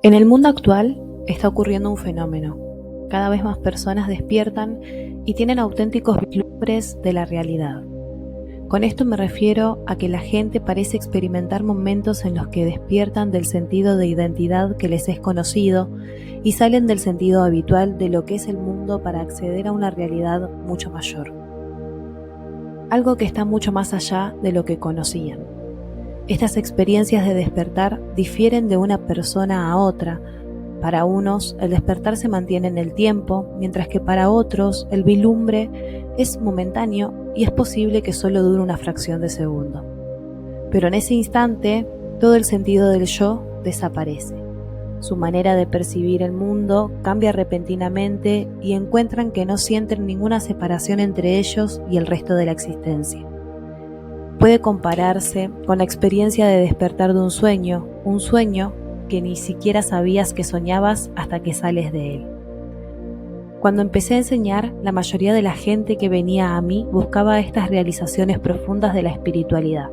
En el mundo actual está ocurriendo un fenómeno. Cada vez más personas despiertan y tienen auténticos vislumbres de la realidad. Con esto me refiero a que la gente parece experimentar momentos en los que despiertan del sentido de identidad que les es conocido y salen del sentido habitual de lo que es el mundo para acceder a una realidad mucho mayor. Algo que está mucho más allá de lo que conocían. Estas experiencias de despertar difieren de una persona a otra. Para unos, el despertar se mantiene en el tiempo, mientras que para otros, el vislumbre es momentáneo y es posible que solo dure una fracción de segundo. Pero en ese instante, todo el sentido del yo desaparece. Su manera de percibir el mundo cambia repentinamente y encuentran que no sienten ninguna separación entre ellos y el resto de la existencia. Puede compararse con la experiencia de despertar de un sueño que ni siquiera sabías que soñabas hasta que sales de él. Cuando empecé a enseñar, la mayoría de la gente que venía a mí buscaba estas realizaciones profundas de la espiritualidad.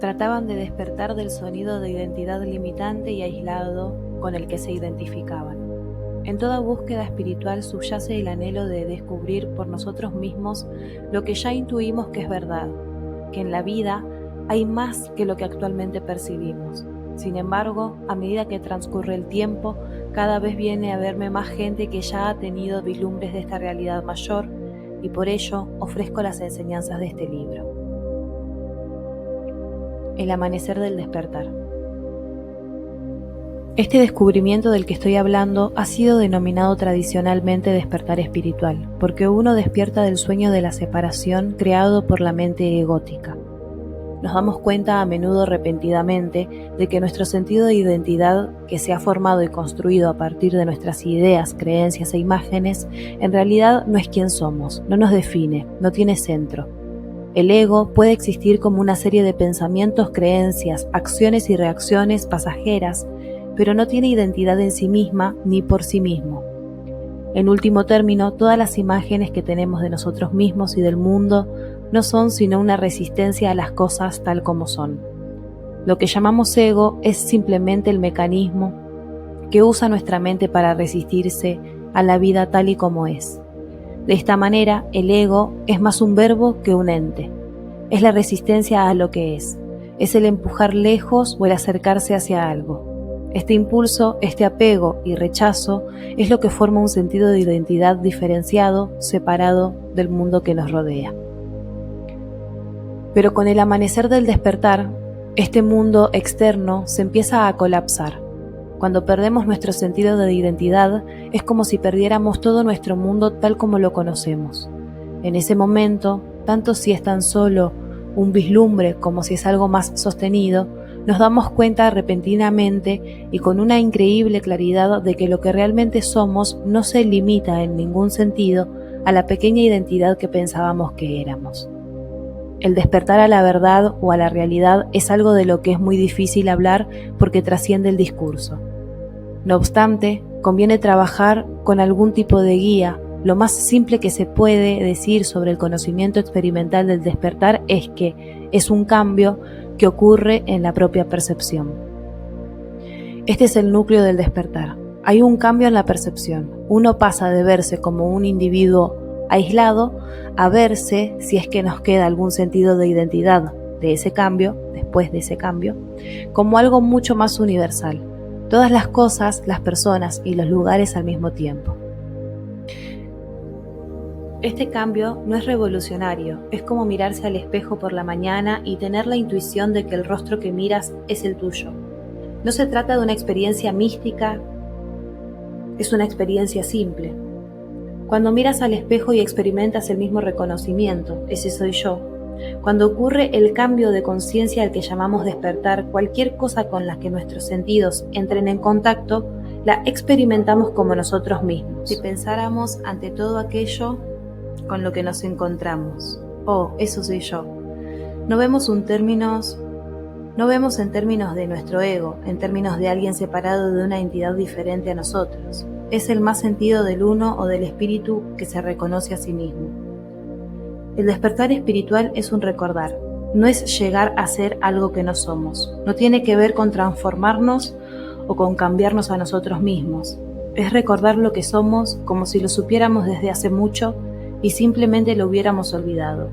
Trataban de despertar del sonido de identidad limitante y aislado con el que se identificaban. En toda búsqueda espiritual subyace el anhelo de descubrir por nosotros mismos lo que ya intuimos que es verdad, que en la vida hay más que lo que actualmente percibimos. Sin embargo, a medida que transcurre el tiempo, cada vez viene a verme más gente que ya ha tenido vislumbres de esta realidad mayor, y por ello ofrezco las enseñanzas de este libro. El amanecer del despertar. Este descubrimiento del que estoy hablando ha sido denominado tradicionalmente despertar espiritual, porque uno despierta del sueño de la separación creado por la mente egótica. Nos damos cuenta a menudo repentinamente de que nuestro sentido de identidad, que se ha formado y construido a partir de nuestras ideas, creencias e imágenes, en realidad no es quien somos, no nos define, no tiene centro. El ego puede existir como una serie de pensamientos, creencias, acciones y reacciones pasajeras, pero no tiene identidad en sí misma ni por sí mismo. En último término, todas las imágenes que tenemos de nosotros mismos y del mundo no son sino una resistencia a las cosas tal como son. Lo que llamamos ego es simplemente el mecanismo que usa nuestra mente para resistirse a la vida tal y como es. De esta manera, el ego es más un verbo que un ente. Es la resistencia a lo que es el empujar lejos o el acercarse hacia algo. Este impulso, este apego y rechazo es lo que forma un sentido de identidad diferenciado, separado del mundo que nos rodea. Pero con el amanecer del despertar, este mundo externo se empieza a colapsar. Cuando perdemos nuestro sentido de identidad, es como si perdiéramos todo nuestro mundo tal como lo conocemos. En ese momento, tanto si es tan solo un vislumbre como si es algo más sostenido, nos damos cuenta repentinamente y con una increíble claridad de que lo que realmente somos no se limita en ningún sentido a la pequeña identidad que pensábamos que éramos. El despertar a la verdad o a la realidad es algo de lo que es muy difícil hablar porque trasciende el discurso. No obstante, conviene trabajar con algún tipo de guía. Lo más simple que se puede decir sobre el conocimiento experimental del despertar es que es un cambio que ocurre en la propia percepción. Este es el núcleo del despertar. Hay un cambio en la percepción. Uno pasa de verse como un individuo aislado a verse, si es que nos queda algún sentido de identidad de ese cambio, después de ese cambio, como algo mucho más universal. Todas las cosas, las personas y los lugares al mismo tiempo. Este cambio no es revolucionario, es como mirarse al espejo por la mañana y tener la intuición de que el rostro que miras es el tuyo. No se trata de una experiencia mística, es una experiencia simple. Cuando miras al espejo y experimentas el mismo reconocimiento, ese soy yo. Cuando ocurre el cambio de conciencia al que llamamos despertar, cualquier cosa con la que nuestros sentidos entren en contacto, la experimentamos como nosotros mismos. Si pensáramos ante todo aquello con lo que nos encontramos, eso soy yo. No vemos en términos de nuestro ego, en términos de alguien separado de una entidad diferente a nosotros. Es el más sentido del uno o del espíritu que se reconoce a sí mismo. El despertar espiritual es un recordar, no es llegar a ser algo que no somos. No tiene que ver con transformarnos o con cambiarnos a nosotros mismos. Es recordar lo que somos como si lo supiéramos desde hace mucho y simplemente lo hubiéramos olvidado.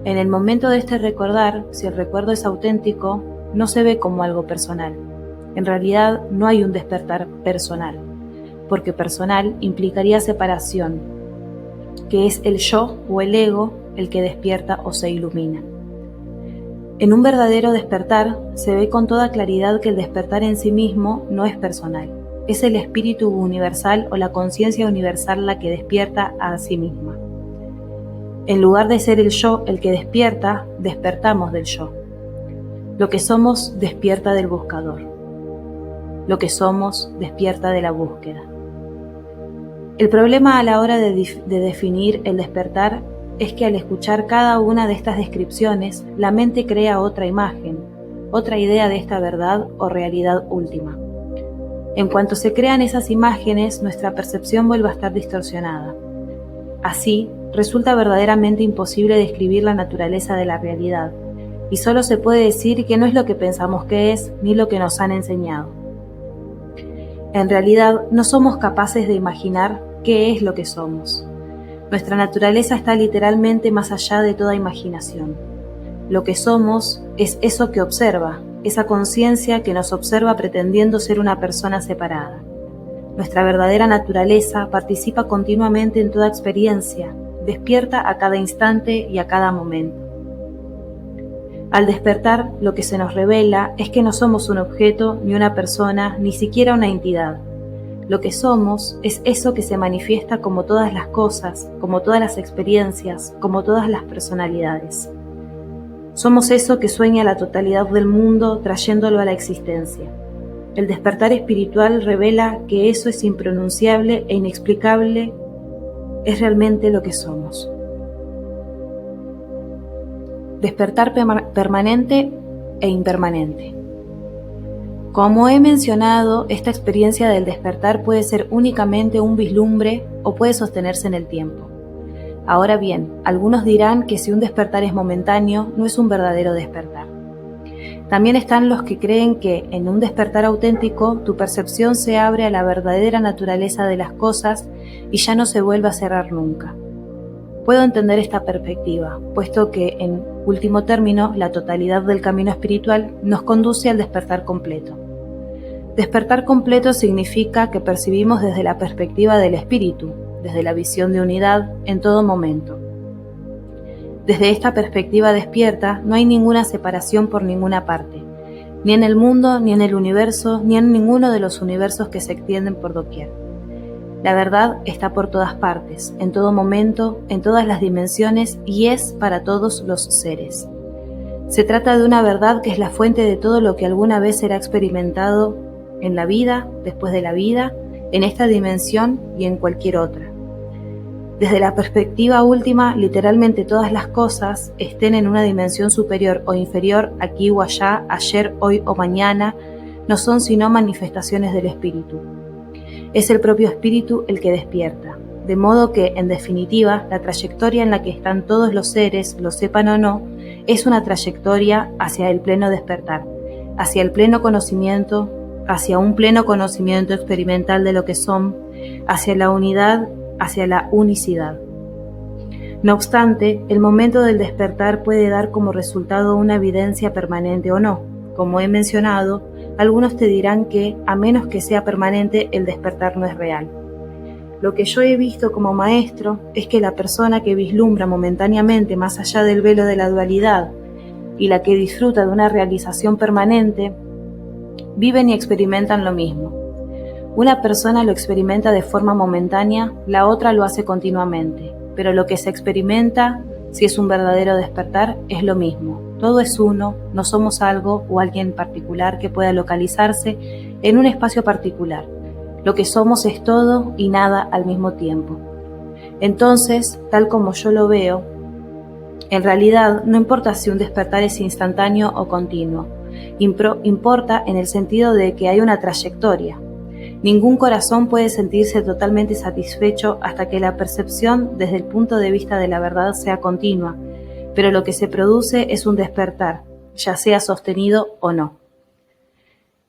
En el momento de este recordar, si el recuerdo es auténtico, no se ve como algo personal. En realidad no hay un despertar personal, porque personal implicaría separación, que es el yo o el ego el que despierta o se ilumina. En un verdadero despertar se ve con toda claridad que el despertar en sí mismo no es personal. Es el espíritu universal o la conciencia universal la que despierta a sí misma. En lugar de ser el yo el que despierta, despertamos del yo. Lo que somos despierta del buscador. Lo que somos despierta de la búsqueda. El problema a la hora de definir el despertar es que al escuchar cada una de estas descripciones, la mente crea otra imagen, otra idea de esta verdad o realidad última. En cuanto se crean esas imágenes, nuestra percepción vuelve a estar distorsionada. Así, resulta verdaderamente imposible describir la naturaleza de la realidad, y solo se puede decir que no es lo que pensamos que es, ni lo que nos han enseñado. En realidad, no somos capaces de imaginar qué es lo que somos. Nuestra naturaleza está literalmente más allá de toda imaginación. Lo que somos es eso que observa, esa conciencia que nos observa pretendiendo ser una persona separada. Nuestra verdadera naturaleza participa continuamente en toda experiencia, despierta a cada instante y a cada momento. Al despertar, lo que se nos revela es que no somos un objeto, ni una persona, ni siquiera una entidad. Lo que somos es eso que se manifiesta como todas las cosas, como todas las experiencias, como todas las personalidades. Somos eso que sueña la totalidad del mundo trayéndolo a la existencia. El despertar espiritual revela que eso es impronunciable e inexplicable, es realmente lo que somos. Despertar permanente e impermanente. Como he mencionado, esta experiencia del despertar puede ser únicamente un vislumbre o puede sostenerse en el tiempo. Ahora bien, algunos dirán que si un despertar es momentáneo, no es un verdadero despertar. También están los que creen que, en un despertar auténtico, tu percepción se abre a la verdadera naturaleza de las cosas y ya no se vuelve a cerrar nunca. Puedo entender esta perspectiva, puesto que, en último término, la totalidad del camino espiritual nos conduce al despertar completo. Despertar completo significa que percibimos desde la perspectiva del espíritu, desde la visión de unidad, en todo momento. Desde esta perspectiva despierta no hay ninguna separación por ninguna parte, ni en el mundo, ni en el universo, ni en ninguno de los universos que se extienden por doquier. La verdad está por todas partes, en todo momento, en todas las dimensiones y es para todos los seres. Se trata de una verdad que es la fuente de todo lo que alguna vez será experimentado en la vida, después de la vida, en esta dimensión y en cualquier otra. Desde la perspectiva última, literalmente todas las cosas, estén en una dimensión superior o inferior, aquí o allá, ayer, hoy o mañana, no son sino manifestaciones del espíritu. Es el propio espíritu el que despierta, de modo que, en definitiva, la trayectoria en la que están todos los seres, lo sepan o no, es una trayectoria hacia el pleno despertar, hacia el pleno conocimiento, hacia un pleno conocimiento experimental de lo que son, hacia la unidad, hacia la unicidad. No obstante, el momento del despertar puede dar como resultado una evidencia permanente o no. Como he mencionado, algunos te dirán que, a menos que sea permanente, el despertar no es real. Lo que yo he visto como maestro es que la persona que vislumbra momentáneamente más allá del velo de la dualidad y la que disfruta de una realización permanente, viven y experimentan lo mismo. Una persona lo experimenta de forma momentánea, la otra lo hace continuamente, pero lo que se experimenta, si es un verdadero despertar, es lo mismo. Todo es uno, no somos algo o alguien particular que pueda localizarse en un espacio particular. Lo que somos es todo y nada al mismo tiempo. Entonces, tal como yo lo veo, en realidad no importa si un despertar es instantáneo o continuo, importa en el sentido de que hay una trayectoria. Ningún corazón puede sentirse totalmente satisfecho hasta que la percepción desde el punto de vista de la verdad sea continua, pero lo que se produce es un despertar, ya sea sostenido o no.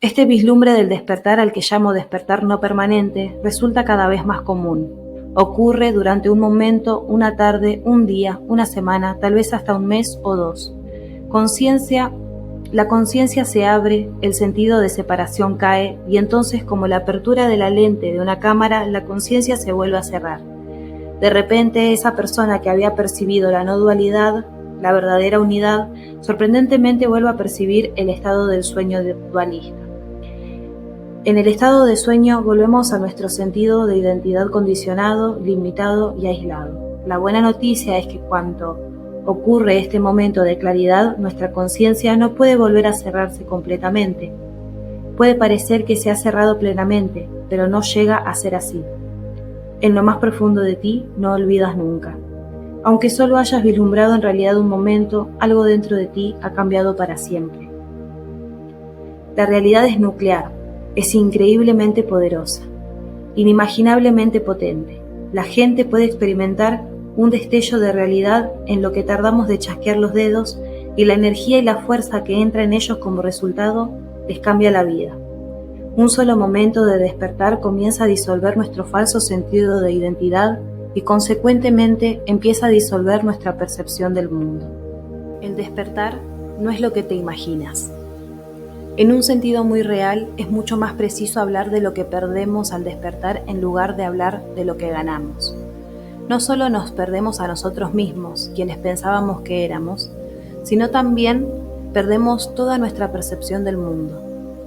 Este vislumbre del despertar, al que llamo despertar no permanente, resulta cada vez más común. Ocurre durante un momento, una tarde, un día, una semana, tal vez hasta un mes o dos. La conciencia se abre, el sentido de separación cae, y entonces, como la apertura de la lente de una cámara, la conciencia se vuelve a cerrar. De repente, esa persona que había percibido la no dualidad, la verdadera unidad, sorprendentemente vuelve a percibir el estado del sueño dualista. En el estado de sueño volvemos a nuestro sentido de identidad condicionado, limitado y aislado. La buena noticia es que cuando ocurre este momento de claridad, nuestra conciencia no puede volver a cerrarse completamente. Puede parecer que se ha cerrado plenamente, pero no llega a ser así. En lo más profundo de ti no olvidas nunca. Aunque solo hayas vislumbrado en realidad un momento, algo dentro de ti ha cambiado para siempre. La realidad es nuclear, es increíblemente poderosa, inimaginablemente potente. La gente puede experimentar un destello de realidad en lo que tardamos de chasquear los dedos, y la energía y la fuerza que entra en ellos como resultado les cambia la vida. Un solo momento de despertar comienza a disolver nuestro falso sentido de identidad y consecuentemente empieza a disolver nuestra percepción del mundo. El despertar no es lo que te imaginas. En un sentido muy real, es mucho más preciso hablar de lo que perdemos al despertar en lugar de hablar de lo que ganamos. No solo nos perdemos a nosotros mismos, quienes pensábamos que éramos, sino también perdemos toda nuestra percepción del mundo.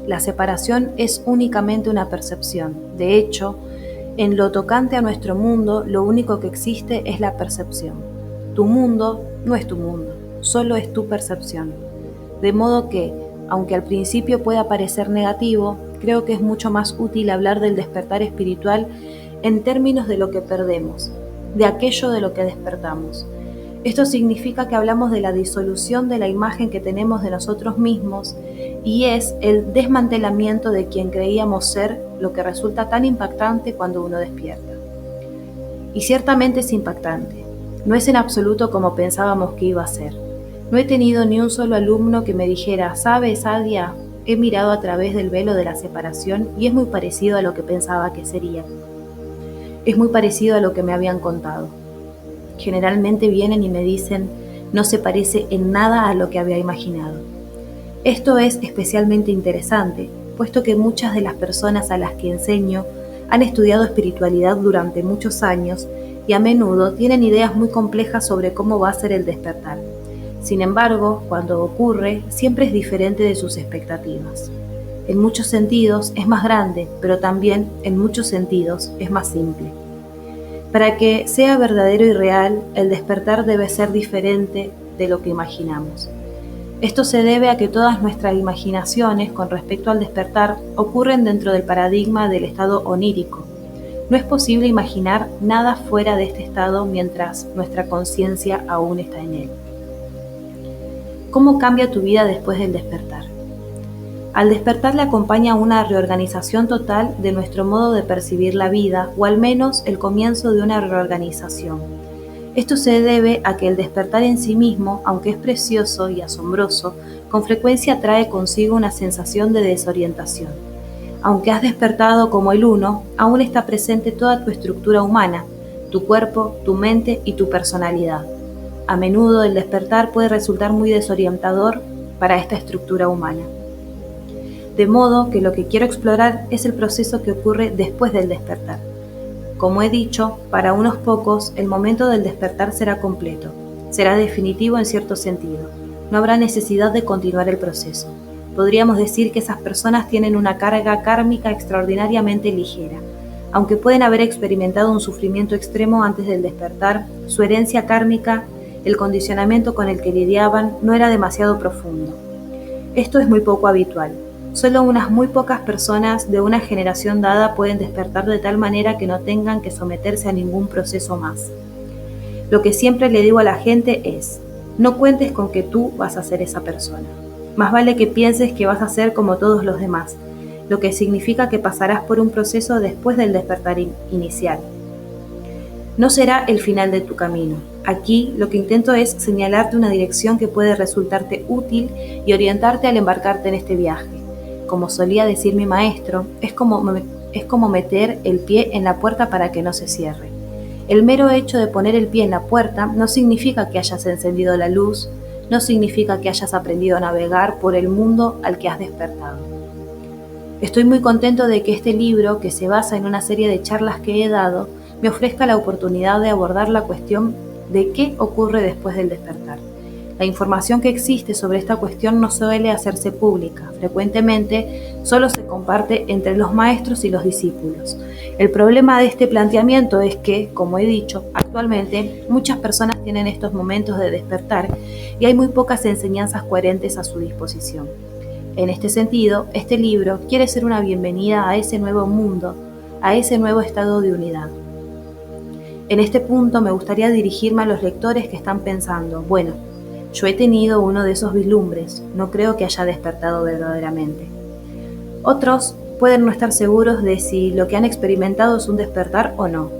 La separación es únicamente una percepción. De hecho, en lo tocante a nuestro mundo, lo único que existe es la percepción. Tu mundo no es tu mundo, solo es tu percepción. De modo que, aunque al principio pueda parecer negativo, creo que es mucho más útil hablar del despertar espiritual en términos de lo que perdemos, de aquello de lo que despertamos. Esto significa que hablamos de la disolución de la imagen que tenemos de nosotros mismos y es el desmantelamiento de quien creíamos ser, lo que resulta tan impactante cuando uno despierta. Y ciertamente es impactante. No es en absoluto como pensábamos que iba a ser. No he tenido ni un solo alumno que me dijera, ¿sabes, Adia? He mirado a través del velo de la separación y es muy parecido a lo que pensaba que sería. Es muy parecido a lo que me habían contado. Generalmente vienen y me dicen, no se parece en nada a lo que había imaginado. Esto es especialmente interesante, puesto que muchas de las personas a las que enseño han estudiado espiritualidad durante muchos años y a menudo tienen ideas muy complejas sobre cómo va a ser el despertar. Sin embargo, cuando ocurre, siempre es diferente de sus expectativas. En muchos sentidos es más grande, pero también en muchos sentidos es más simple. Para que sea verdadero y real, el despertar debe ser diferente de lo que imaginamos. Esto se debe a que todas nuestras imaginaciones con respecto al despertar ocurren dentro del paradigma del estado onírico. No es posible imaginar nada fuera de este estado mientras nuestra conciencia aún está en él. ¿Cómo cambia tu vida después del despertar? Al despertar le acompaña una reorganización total de nuestro modo de percibir la vida, o al menos el comienzo de una reorganización. Esto se debe a que el despertar en sí mismo, aunque es precioso y asombroso, con frecuencia trae consigo una sensación de desorientación. Aunque has despertado como el uno, aún está presente toda tu estructura humana, tu cuerpo, tu mente y tu personalidad. A menudo el despertar puede resultar muy desorientador para esta estructura humana. De modo que lo que quiero explorar es el proceso que ocurre después del despertar. Como he dicho, para unos pocos el momento del despertar será completo, será definitivo en cierto sentido. No habrá necesidad de continuar el proceso. Podríamos decir que esas personas tienen una carga kármica extraordinariamente ligera. Aunque pueden haber experimentado un sufrimiento extremo antes del despertar, su herencia kármica, el condicionamiento con el que lidiaban, no era demasiado profundo. Esto es muy poco habitual. Solo unas muy pocas personas de una generación dada pueden despertar de tal manera que no tengan que someterse a ningún proceso más. Lo que siempre le digo a la gente es, no cuentes con que tú vas a ser esa persona. Más vale que pienses que vas a ser como todos los demás, lo que significa que pasarás por un proceso después del despertar inicial. No será el final de tu camino. Aquí lo que intento es señalarte una dirección que puede resultarte útil y orientarte al embarcarte en este viaje. como solía decir mi maestro, es como meter el pie en la puerta para que no se cierre. El mero hecho de poner el pie en la puerta no significa que hayas encendido la luz, no significa que hayas aprendido a navegar por el mundo al que has despertado. Estoy muy contento de que este libro, que se basa en una serie de charlas que he dado, me ofrezca la oportunidad de abordar la cuestión de qué ocurre después del despertar. La información que existe sobre esta cuestión no suele hacerse pública. Frecuentemente solo se comparte entre los maestros y los discípulos. El problema de este planteamiento es que, como he dicho, actualmente muchas personas tienen estos momentos de despertar y hay muy pocas enseñanzas coherentes a su disposición. En este sentido, este libro quiere ser una bienvenida a ese nuevo mundo, a ese nuevo estado de unidad. En este punto me gustaría dirigirme a los lectores que están pensando, bueno, yo he tenido uno de esos vislumbres, no creo que haya despertado verdaderamente. Otros pueden no estar seguros de si lo que han experimentado es un despertar o no.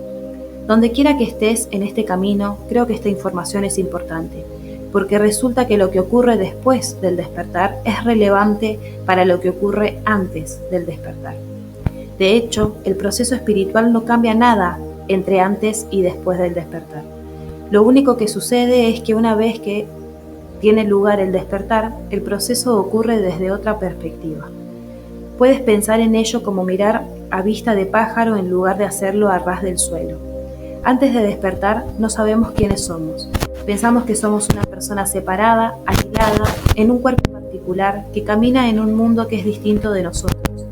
Donde quiera que estés en este camino, creo que esta información es importante, porque resulta que lo que ocurre después del despertar es relevante para lo que ocurre antes del despertar. De hecho, el proceso espiritual no cambia nada entre antes y después del despertar. Lo único que sucede es que una vez que tiene lugar el despertar, el proceso ocurre desde otra perspectiva. Puedes pensar en ello como mirar a vista de pájaro en lugar de hacerlo a ras del suelo. Antes de despertar, no sabemos quiénes somos. Pensamos que somos una persona separada, aislada, en un cuerpo particular, que camina en un mundo que es distinto de nosotros.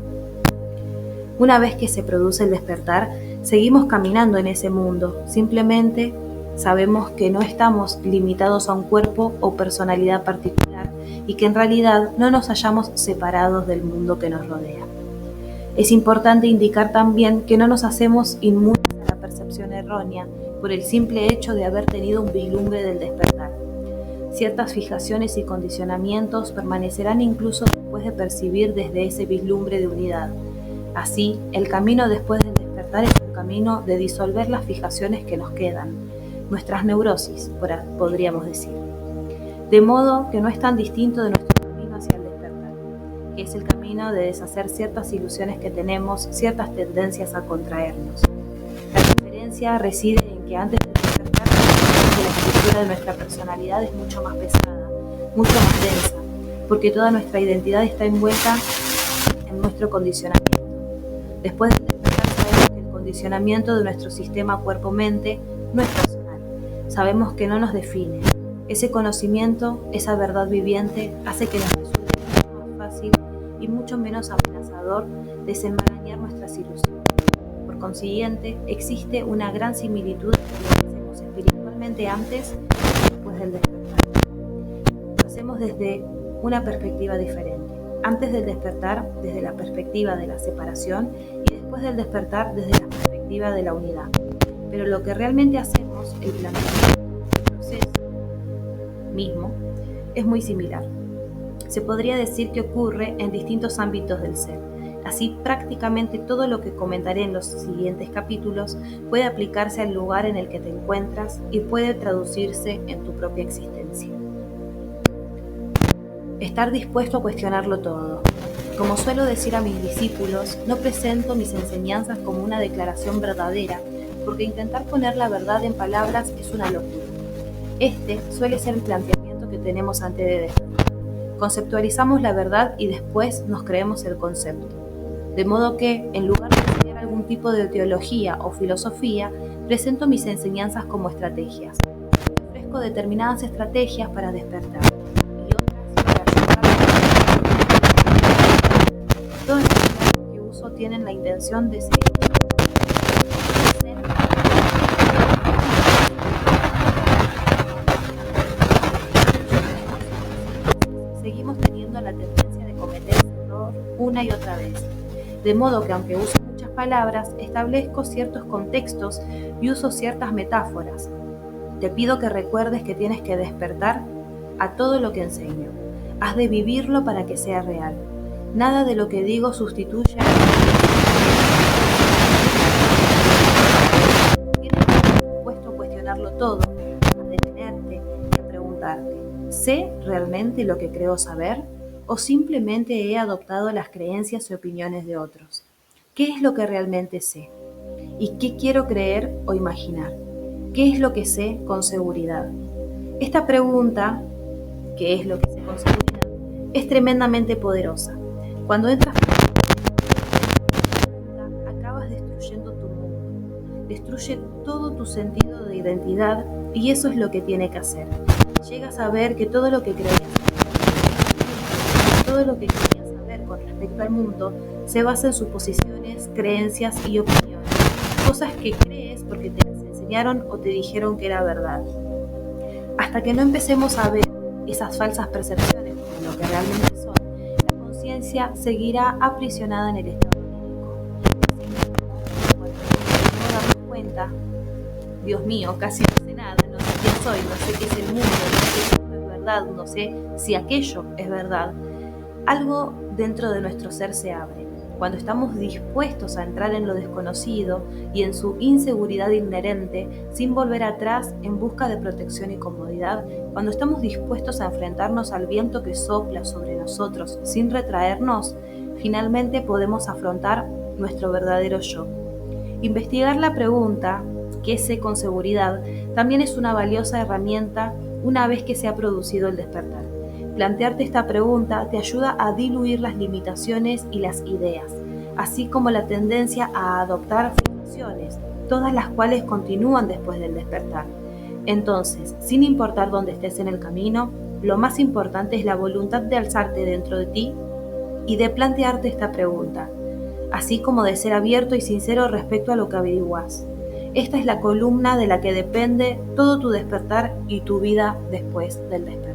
Una vez que se produce el despertar, seguimos caminando en ese mundo, simplemente sabemos que no estamos limitados a un cuerpo o personalidad particular y que en realidad no nos hallamos separados del mundo que nos rodea. Es importante indicar también que no nos hacemos inmunes a la percepción errónea por el simple hecho de haber tenido un vislumbre del despertar. Ciertas fijaciones y condicionamientos permanecerán incluso después de percibir desde ese vislumbre de unidad. Así, el camino después del despertar es un camino de disolver las fijaciones que nos quedan, nuestras neurosis, podríamos decir. De modo que no es tan distinto de nuestro camino hacia el despertar, que es el camino de deshacer ciertas ilusiones que tenemos, ciertas tendencias a contraernos. La diferencia reside en que antes de despertar, la estructura de nuestra personalidad es mucho más pesada, mucho más densa, porque toda nuestra identidad está envuelta en nuestro condicionamiento. Después del despertar sabemos que el condicionamiento de nuestro sistema cuerpo-mente no es personal. Sabemos que no nos define. Ese conocimiento, esa verdad viviente, hace que nos resulte mucho más fácil y mucho menos amenazador desenmarañar nuestras ilusiones. Por consiguiente, existe una gran similitud entre lo que hacemos espiritualmente antes y después del despertar. Lo hacemos desde una perspectiva diferente. Antes del despertar, desde la perspectiva de la separación, y después del despertar, desde la perspectiva de la unidad. Pero lo que realmente hacemos, el planteamiento, el proceso mismo, es muy similar. Se podría decir que ocurre en distintos ámbitos del ser. Así, prácticamente todo lo que comentaré en los siguientes capítulos puede aplicarse al lugar en el que te encuentras y puede traducirse en tu propia existencia. Estar dispuesto a cuestionarlo todo. Como suelo decir a mis discípulos, no presento mis enseñanzas como una declaración verdadera, porque intentar poner la verdad en palabras es una locura. Este suele ser el planteamiento que tenemos antes de despertar. Conceptualizamos la verdad y después nos creemos el concepto. De modo que, en lugar de estudiar algún tipo de teología o filosofía, presento mis enseñanzas como estrategias. Ofrezco determinadas estrategias para despertar y otras para ayudar a despertar. Todas las palabras que uso tienen la intención de seguir. Seguimos teniendo la tendencia de cometer ese error una y otra vez. De modo que aunque uso muchas palabras, establezco ciertos contextos y uso ciertas metáforas. Te pido que recuerdes que tienes que despertar a todo lo que enseño. Has de vivirlo para que sea real. Nada de lo que digo sustituye a tienes que estar dispuesto a cuestionarlo todo, a detenerte y a preguntarte, ¿sé realmente lo que creo saber? ¿O simplemente he adoptado las creencias y opiniones de otros? ¿Qué es lo que realmente sé? ¿Y qué quiero creer o imaginar? ¿Qué es lo que sé con seguridad? Esta pregunta, ¿qué es lo que sé con seguridad?, es tremendamente poderosa. Cuando entras por esta pregunta, acabas destruyendo tu mundo, destruye todo tu sentido de identidad, y eso es lo que tiene que hacer. Llegas a ver que todo lo que creías saber con respecto al mundo se basa en suposiciones, creencias y opiniones, cosas que crees porque te las enseñaron o te dijeron que era verdad. Hasta que no empecemos a ver esas falsas percepciones como lo que realmente son, la conciencia seguirá aprisionada en el estado lírico. Así mismo, cuando no damos cuenta, Dios mío, casi no sé nada, no sé quién soy, no sé qué es el mundo, no sé si esto es verdad, no sé si aquello es verdad, algo dentro de nuestro ser se abre. Cuando estamos dispuestos a entrar en lo desconocido y en su inseguridad inherente, sin volver atrás en busca de protección y comodidad, cuando estamos dispuestos a enfrentarnos al viento que sopla sobre nosotros sin retraernos, finalmente podemos afrontar nuestro verdadero yo. Investigar la pregunta, ¿qué sé con seguridad?, también es una valiosa herramienta una vez que se ha producido el despertar. Plantearte esta pregunta te ayuda a diluir las limitaciones y las ideas, así como la tendencia a adoptar fijaciones, todas las cuales continúan después del despertar. Entonces, sin importar dónde estés en el camino, lo más importante es la voluntad de alzarte dentro de ti y de plantearte esta pregunta, así como de ser abierto y sincero respecto a lo que averiguas. Esta es la columna de la que depende todo tu despertar y tu vida después del despertar.